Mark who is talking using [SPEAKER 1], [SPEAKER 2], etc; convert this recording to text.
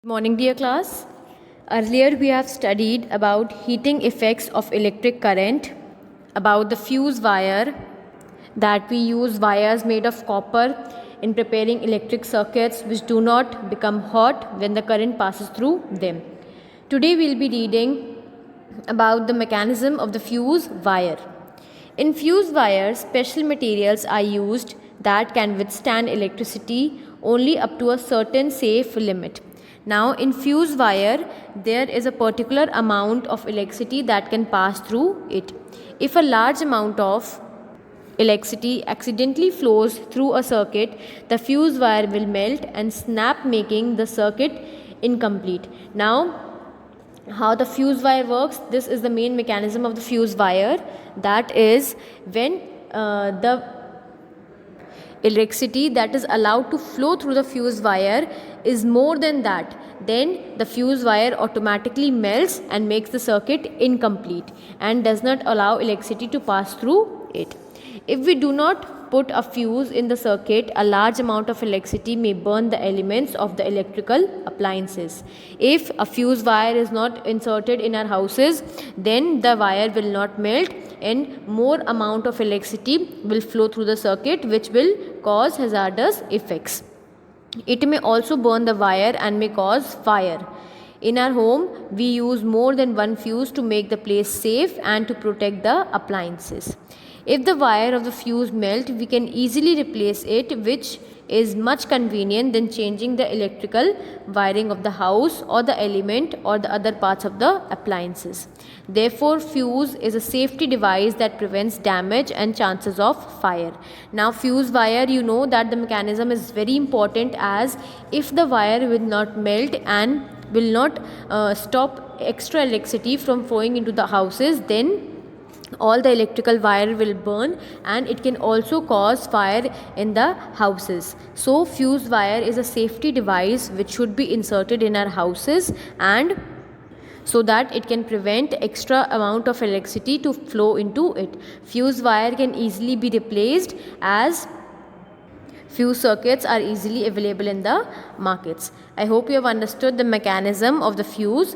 [SPEAKER 1] Morning, dear class. Earlier, we have studied about heating effects of electric current, about the fuse wire, that we use wires made of copper in preparing electric circuits which do not become hot when the current passes through them. Today, we'll be reading about the mechanism of the fuse wire. In fuse wires, special materials are used that can withstand electricity only up to a certain safe limit. Now, in fuse wire, there is a particular amount of electricity that can pass through it. If a large amount of electricity accidentally flows through a circuit, the fuse wire will melt and snap, making the circuit incomplete. Now, how the fuse wire works, this is the main mechanism of the fuse wire. That is, when the electricity that is allowed to flow through the fuse wire is more than that, then the fuse wire automatically melts and makes the circuit incomplete and does not allow electricity to pass through it. If we do not put a fuse in the circuit, a large amount of electricity may burn the elements of the electrical appliances. If a fuse wire is not inserted in our houses, then the wire will not melt and more amount of electricity will flow through the circuit, which will cause hazardous effects. It may also burn the wire and may cause fire. In our home, we use more than one fuse to make the place safe and to protect the appliances. If the wire of the fuse melt, we can easily replace it, which is much convenient than changing the electrical wiring of the house or the element or the other parts of the appliances. Therefore, fuse is a safety device that prevents damage and chances of fire. Now, fuse wire, you know that the mechanism is very important, as if the wire will not melt and will not stop extra electricity from flowing into the houses, then all the electrical wire will burn and it can also cause fire in the houses. So fuse wire is a safety device which should be inserted in our houses, and so that it can prevent extra amount of electricity to flow into it. Fuse wire can easily be replaced, as fuse circuits are easily available in the markets. I hope you have understood the mechanism of the fuse.